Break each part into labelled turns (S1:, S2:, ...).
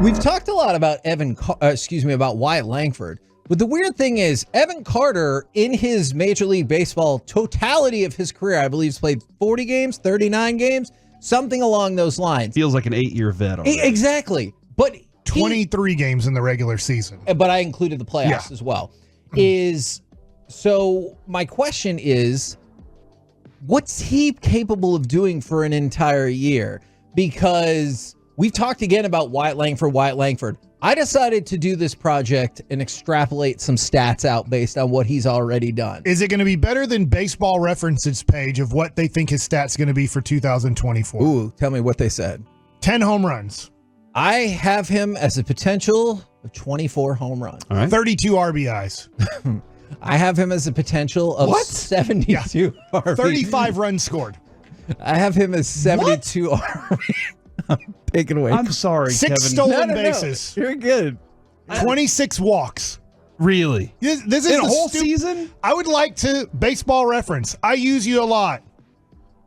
S1: We've talked a lot about about Wyatt Langford. But the weird thing is, Evan Carter, in his Major League Baseball totality of his career, I believe, has played 40 games, 39 games, something along those lines.
S2: Feels like an 8-year vet already.
S1: Exactly. But
S3: 23 games in the regular season.
S1: But I included the playoffs as well. So my question is, what's he capable of doing for an entire year? Because we've talked again about Wyatt Langford. I decided to do this project and extrapolate some stats out based on what he's already done.
S3: Is it going to be better than Baseball Reference's page of what they think his stats going to be for 2024?
S1: Ooh, tell me what they said.
S3: 10 home runs.
S1: I have him as a potential of 24 home runs.
S2: All right.
S3: 32 RBIs.
S1: I have him as a potential of 72 RBIs.
S3: 35 runs scored.
S1: I have him as 72 RBIs. Take it away.
S2: I'm sorry,
S3: 6
S2: Kevin.
S3: stolen bases.
S1: You're good.
S3: 26 walks.
S2: Really?
S3: This is
S2: In a
S3: the
S2: whole season?
S3: I would like to, Baseball Reference, I use you a lot.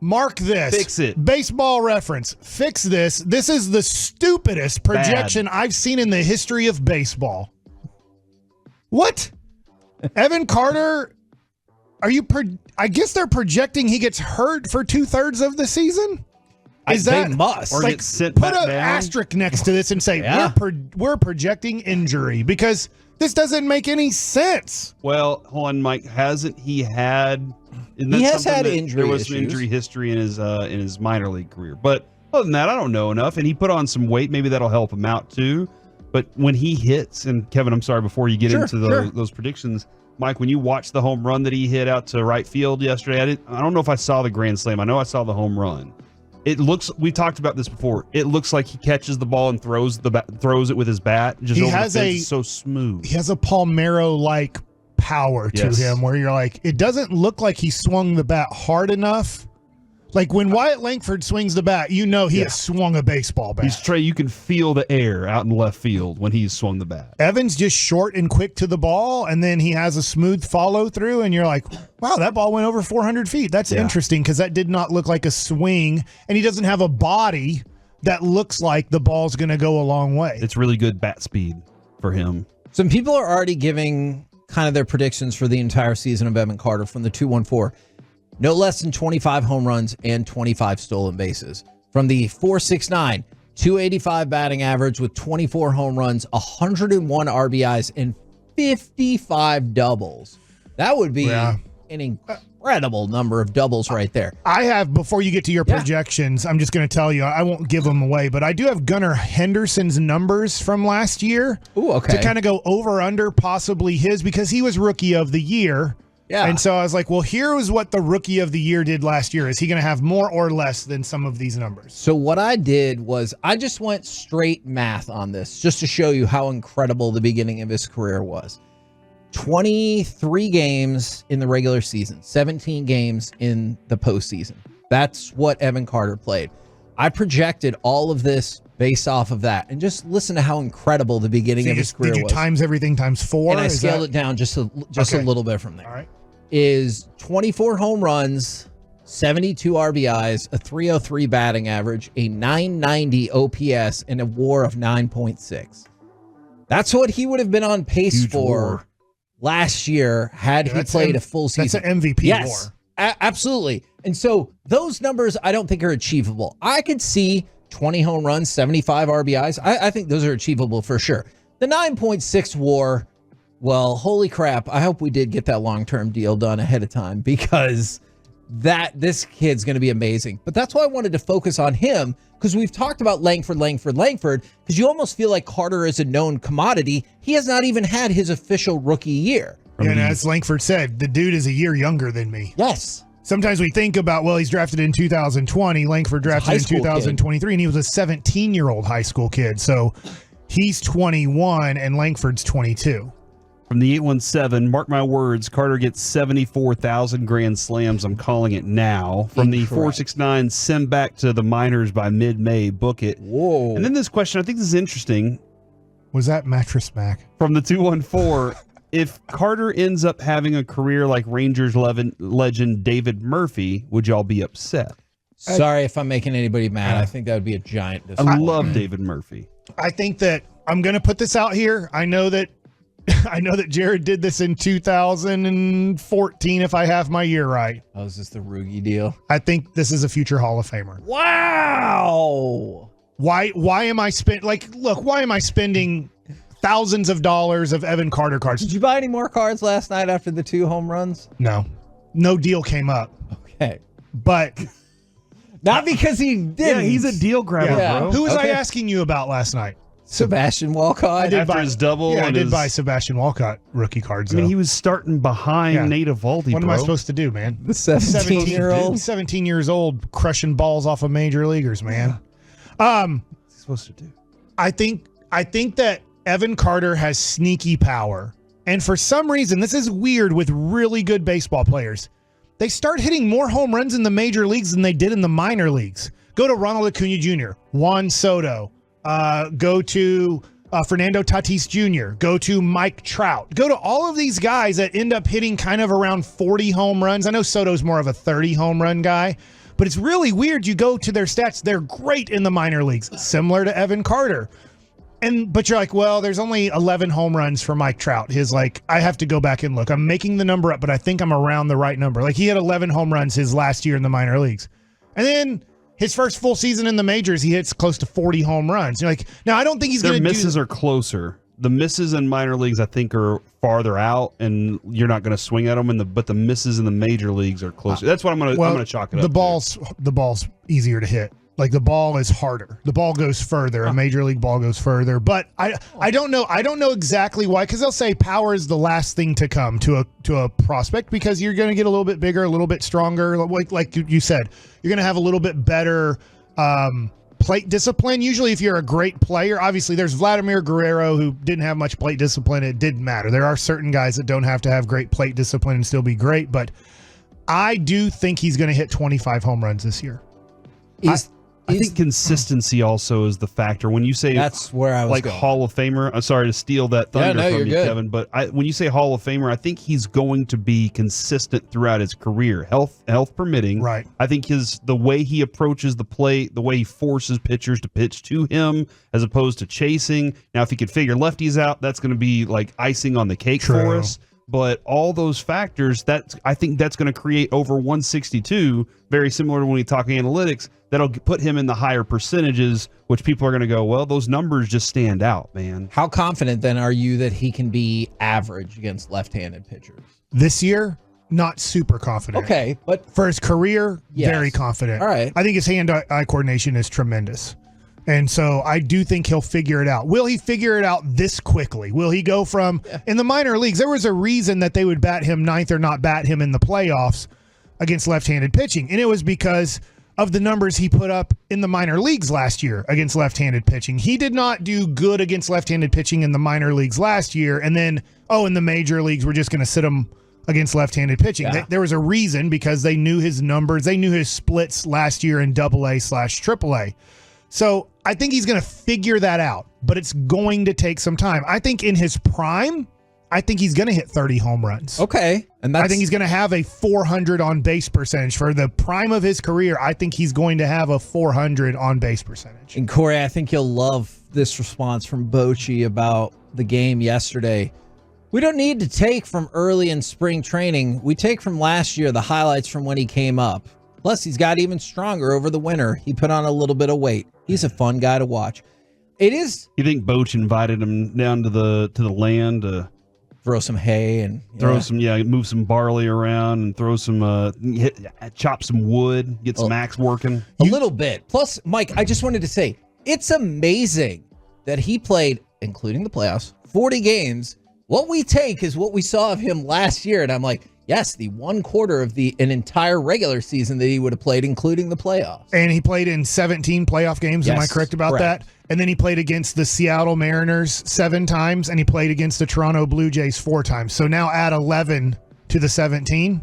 S3: Mark this.
S2: Fix it.
S3: Baseball Reference, fix this. This is the stupidest projection I've seen in the history of baseball. What? Evan Carter, I guess they're projecting he gets hurt for 2/3 of the season?
S1: They must.
S2: Or get sent
S3: put
S2: back
S3: an
S2: down?
S3: asterisk next to this and say we're projecting injury, because this doesn't make any sense.
S2: Well, hold on, Mike. Hasn't he had?
S1: He has had injury
S2: There was
S1: issues.
S2: some injury history in his minor league career, but other than that, I don't know enough. And he put on some weight. Maybe that'll help him out too. But when he hits, and Kevin, I'm sorry, before you get into those predictions, Mike, when you watched the home run that he hit out to right field yesterday, I don't know if I saw the grand slam. I know I saw the home run. It looks. We talked about this before. It looks like he catches the ball and throws it with his bat. Just over the fence. It's so smooth.
S3: He has a Palmeiro-like power to him, where you're like, it doesn't look like he swung the bat hard enough. Like when Wyatt Langford swings the bat, you know he has swung a baseball bat.
S2: You can feel the air out in left field when he's swung the bat.
S3: Evans just short and quick to the ball, and then he has a smooth follow through, and you're like, wow, that ball went over 400 feet. That's interesting, because that did not look like a swing, and he doesn't have a body that looks like the ball's going to go a long way.
S2: It's really good bat speed for him.
S1: Some people are already giving kind of their predictions for the entire season of Evan Carter from the 214. No less than 25 home runs and 25 stolen bases. From the 469, 285 batting average with 24 home runs, 101 RBIs, and 55 doubles. That would be an incredible number of doubles right there.
S3: I have, before you get to your projections, I'm just going to tell you, I won't give them away, but I do have Gunnar Henderson's numbers from last year.
S1: Ooh, okay.
S3: To kind of go over under possibly his, because he was Rookie of the Year.
S1: Yeah.
S3: And so I was like, well, here was what the Rookie of the Year did last year. Is he going to have more or less than some of these numbers?
S1: So what I did was I just went straight math on this just to show you how incredible the beginning of his career was. 23 games in the regular season, 17 games in the postseason. That's what Evan Carter played. I projected all of this based off of that, and just listen to how incredible the beginning of his career was.
S3: Did you times everything times 4?
S1: And I scaled it down just a little bit from there.
S3: All right.
S1: Is 24 home runs, 72 RBIs, a 303 batting average, a 990 OPS, and a WAR of 9.6. That's what he would have been on pace for last year had he played a full season.
S3: That's an MVP WAR.
S1: Absolutely. And so those numbers I don't think are achievable. I could see 20 home runs, 75 RBIs. I think those are achievable for sure. The 9.6 WAR, well, holy crap. I hope we did get that long-term deal done ahead of time, because this kid's going to be amazing. But that's why I wanted to focus on him, because we've talked about Langford, because you almost feel like Carter is a known commodity. He has not even had his official rookie year.
S3: And as Langford said, the dude is a year younger than me.
S1: Yes.
S3: Sometimes we think about, well, he's drafted in 2020. Langford drafted in 2023, and he was a 17-year-old high school kid. So he's 21, and Langford's 22.
S2: From the 817, mark my words, Carter gets 74,000 grand slams. I'm calling it now. From the 469, send back to the minors by mid-May. Book it.
S1: Whoa.
S2: And then this question, I think this is interesting.
S3: Was that Mattress Mac?
S2: From the 214, if Carter ends up having a career like Rangers legend David Murphy, would y'all be upset?
S1: Sorry if I'm making anybody mad. I think that would be a giant
S2: I
S1: disappointment.
S2: love David Murphy.
S3: I think that I'm going to put this out here. I know that Jared did this in 2014 if I have my year right.
S1: Oh, is this the Rugi deal?
S3: I think this is a future Hall of Famer.
S1: Wow.
S3: Why am I why am I spending thousands of dollars of Evan Carter cards?
S1: Did you buy any more cards last night after the 2 home runs?
S3: No deal came up.
S1: Okay.
S3: But
S1: not because he did.
S2: Yeah, he's a deal grabber, bro.
S3: Who was I
S1: Okay.
S3: asking you about last night?
S1: Sebastian Walcott.
S2: After his double.
S3: Yeah, I
S2: and
S3: did
S2: his-
S3: buy Sebastian Walcott rookie cards.
S2: I mean,
S3: though.
S2: he was starting behind
S3: Yeah.
S2: Nate Eovaldi,
S3: What
S2: bro.
S3: am I supposed to do, man?
S1: The 17-year-old.
S3: 17 years old, crushing balls off of major leaguers, man.
S2: What's he supposed to do?
S3: I think that Evan Carter has sneaky power. And for some reason, this is weird with really good baseball players. They start hitting more home runs in the major leagues than they did in the minor leagues. Go to Ronald Acuna Jr., Juan Soto, go to Fernando Tatis Jr., go to Mike Trout, go to all of these guys that end up hitting kind of around 40 home runs. I know Soto's more of a 30 home run guy, but it's really weird. You go to their stats, they're great in the minor leagues, similar to Evan Carter. But you're like, well, there's only 11 home runs for Mike Trout. I have to go back and look. I'm making the number up, but I think I'm around the right number. Like, he had 11 home runs his last year in the minor leagues. And then his first full season in the majors, he hits close to 40 home runs. You're like, now I don't think he's going to do...
S2: Their misses are closer. The misses in minor leagues, I think, are farther out, and you're not going to swing at them. But the misses in the major leagues are closer. That's what I'm going to chalk it up.
S3: The ball's easier to hit. Like, the ball is harder. The ball goes further. A major league ball goes further. But I don't know. I don't know exactly why, because they'll say power is the last thing to come to a prospect, because you're going to get a little bit bigger, a little bit stronger. Like you said, you're going to have a little bit better plate discipline. Usually, if you're a great player, obviously there's Vladimir Guerrero who didn't have much plate discipline. It didn't matter. There are certain guys that don't have to have great plate discipline and still be great. But I do think he's going to hit 25 home runs this year.
S2: I think consistency also is the factor. When you say
S1: That's where I was
S2: like
S1: going.
S2: Hall of Famer, I'm sorry to steal that thunder from
S1: you're
S2: you,
S1: good.
S2: Kevin, but when you say Hall of Famer, I think he's going to be consistent throughout his career, health permitting.
S3: Right.
S2: I think the way he approaches the plate, the way he forces pitchers to pitch to him as opposed to chasing. Now, if he could figure lefties out, that's going to be like icing on the cake for us. But all those factors, I think that's going to create over 162, very similar to when we talk analytics, that'll put him in the higher percentages, which people are going to go, well, those numbers just stand out, man.
S1: How confident then are you that he can be average against left-handed pitchers?
S3: This year, not super confident.
S1: Okay, but
S3: For his career,
S1: Yes.
S3: very confident.
S1: All right.
S3: I think his hand-eye coordination is tremendous. And so I do think he'll figure it out. Will he figure it out this quickly? Will he go from, in the minor leagues, there was a reason that they would bat him ninth or not bat him in the playoffs against left-handed pitching. And it was because of the numbers he put up in the minor leagues last year against left-handed pitching. He did not do good against left-handed pitching in the minor leagues last year. And then, in the major leagues, we're just going to sit him against left-handed pitching.
S1: Yeah.
S3: There was a reason, because they knew his numbers. They knew his splits last year in AA/AAA. So I think he's going to figure that out, but it's going to take some time. I think in his prime, I think he's going to hit 30 home runs.
S1: okay. And
S3: I think he's going to have a 400 on base percentage for the prime of his career. I think he's going to have a 400 on base percentage.
S1: And Corey, I think you'll love this response from Bochy about the game yesterday. We don't need to take from early in spring training. We take from last year the highlights from when he came up. Plus, he's got even stronger over the winter. He put on a little bit of weight. He's a fun guy to watch. It is.
S2: You think Boch invited him down to the land to
S1: Throw some hay and
S2: move some barley around and throw some chop some wood, get some axe working.
S1: a little bit. Plus, Mike, I just wanted to say, it's amazing that he played, including the playoffs, 40 games. What we take is what we saw of him last year. And I'm like, yes, the 1/4 of an entire regular season that he would have played, including the playoffs.
S3: And he played in 17 playoff games. Am I
S1: Yes,
S3: correct about
S1: correct.
S3: that? And then he played against the Seattle Mariners 7 times, and he played against the Toronto Blue Jays 4 times. So now add 11 to the 17,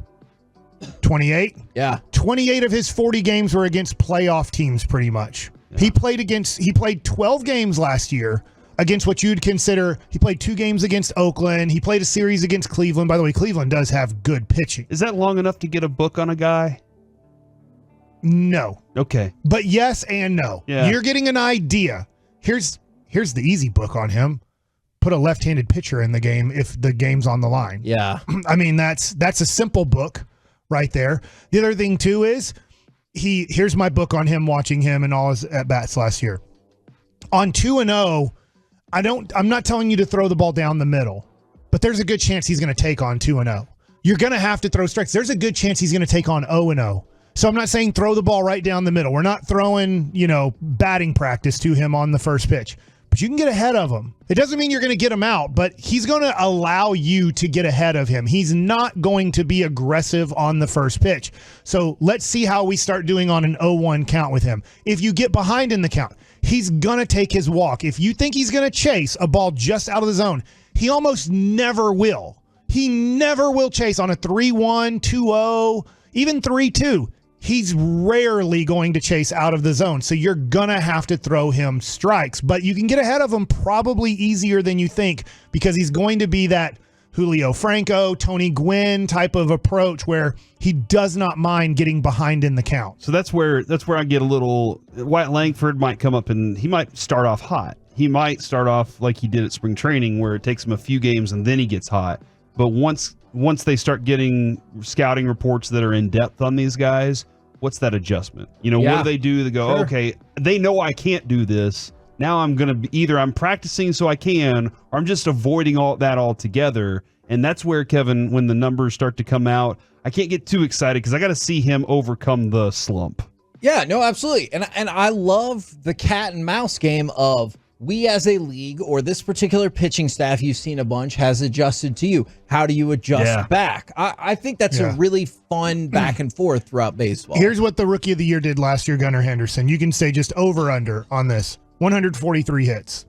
S3: 28.
S1: Yeah.
S3: 28 of his 40 games were against playoff teams, pretty much. Yeah. He played 12 games last year against what you'd consider. He played 2 games against Oakland. He played a series against Cleveland. By the way, Cleveland does have good pitching.
S2: Is that long enough to get a book on a guy?
S3: No.
S2: Okay.
S3: But yes and no.
S2: Yeah.
S3: You're getting an idea. Here's the easy book on him. Put a left-handed pitcher in the game if the game's on the line.
S1: Yeah.
S3: I mean, that's a simple book right there. The other thing too is here's my book on him, watching him and all his at-bats last year. On 2-0, I'm not telling you to throw the ball down the middle, but there's a good chance he's going to take on 2-0. You're going to have to throw strikes. There's a good chance he's going to take on 0-0. So I'm not saying throw the ball right down the middle. We're not throwing, batting practice to him on the first pitch. But you can get ahead of him. It doesn't mean you're going to get him out, but he's going to allow you to get ahead of him. He's not going to be aggressive on the first pitch. So let's see how we start doing on an 0-1 count with him. If you get behind in the count, he's going to take his walk. If you think he's going to chase a ball just out of the zone, he almost never will. He never will chase on a 3-1, 2-0, even 3-2. He's rarely going to chase out of the zone. So you're going to have to throw him strikes. But you can get ahead of him probably easier than you think because he's going to be that Julio Franco, Tony Gwynn type of approach where he does not mind getting behind in the count.
S2: So that's where I get a little. Wyatt Langford might come up and he might start off hot. He might start off like he did at spring training where it takes him a few games and then he gets hot. But once they start getting scouting reports that are in depth on these guys, what's that adjustment? What do they do? They go, okay, they know I can't do this. Now I'm going to be either I'm practicing so I can, or I'm just avoiding all that altogether. And that's where, Kevin, when the numbers start to come out, I can't get too excited because I got to see him overcome the slump.
S1: Yeah, no, absolutely. And I love the cat and mouse game of we as a league or this particular pitching staff you've seen a bunch has adjusted to you. How do you adjust back? I think that's a really fun back and forth throughout baseball.
S3: Here's what the Rookie of the Year did last year, Gunnar Henderson. You can say just over-under on this. 143 hits.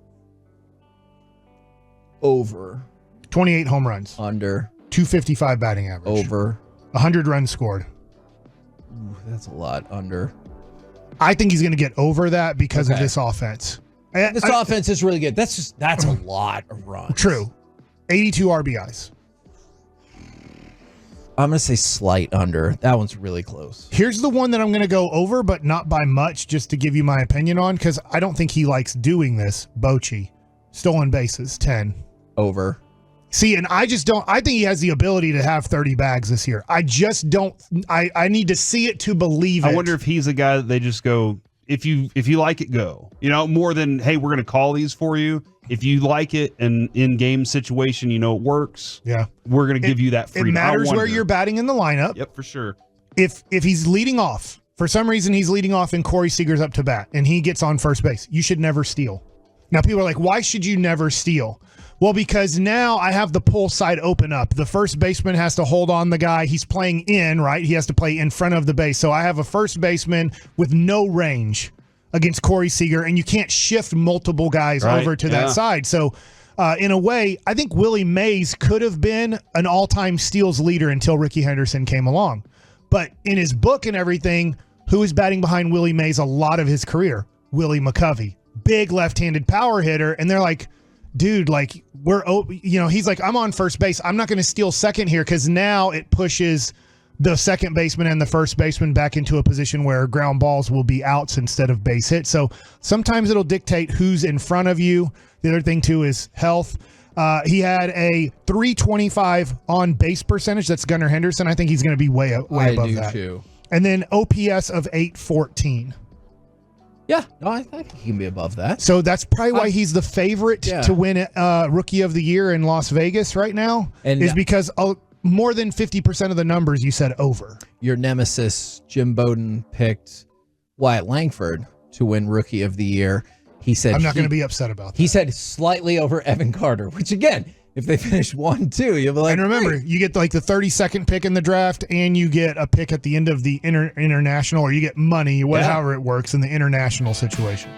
S1: Over.
S3: 28 home runs.
S1: Under.
S3: 255 batting average.
S1: Over.
S3: 100 runs scored.
S1: Ooh, that's a lot. Under.
S3: I think he's going to get over that because of this offense.
S1: This offense is really good. That's a lot of runs.
S3: True. 82 RBIs.
S1: I'm going to say slight under. That one's really close.
S3: Here's the one that I'm going to go over, but not by much, just to give you my opinion on, because I don't think he likes doing this. Bochy. Stolen bases, 10.
S1: Over.
S3: See, and I think he has the ability to have 30 bags this year. I just don't. I need to see it to believe it.
S2: I wonder if he's a guy that they just go, if you like it, go. More than, hey, we're going to call these for you. If you like it and in game situation, it works.
S3: Yeah,
S2: we're going to give you that freedom.
S3: It matters where you're batting in the lineup.
S2: Yep, for sure.
S3: If he's leading off, for some reason he's leading off and Corey Seager's up to bat and he gets on first base, you should never steal. Now people are like, why should you never steal? Well, because now I have the pull side open up. The first baseman has to hold on the guy. He's playing in, right? He has to play in front of the base. So I have a first baseman with no range against Corey Seager, and you can't shift multiple guys over to that side. So in a way, I think Willie Mays could have been an all-time steals leader until Ricky Henderson came along. But in his book and everything, who is batting behind Willie Mays a lot of his career? Willie McCovey. Big left-handed power hitter. And they're like, dude, like he's like, I'm on first base. I'm not going to steal second here because now it pushes the second baseman and the first baseman back into a position where ground balls will be outs instead of base hits. So sometimes it'll dictate who's in front of you. The other thing too is health. He had a 325 on base percentage. That's Gunnar Henderson. I think he's going to be way above that.
S1: Too.
S3: And then OPS of 814.
S1: Yeah, no, I think he can be above that.
S3: So that's probably why he's the favorite to win Rookie of the Year in Las Vegas right now, is because more than 50% of the numbers you said over.
S1: Your nemesis, Jim Bowden, picked Wyatt Langford to win Rookie of the Year. He said
S3: I'm not going to be upset about that.
S1: He said slightly over Evan Carter, which again, if they finish 1-2, you'll be like,
S3: and remember, you get like the 32nd pick in the draft, and you get a pick at the end of the international, or you get money, however it works in the international situation.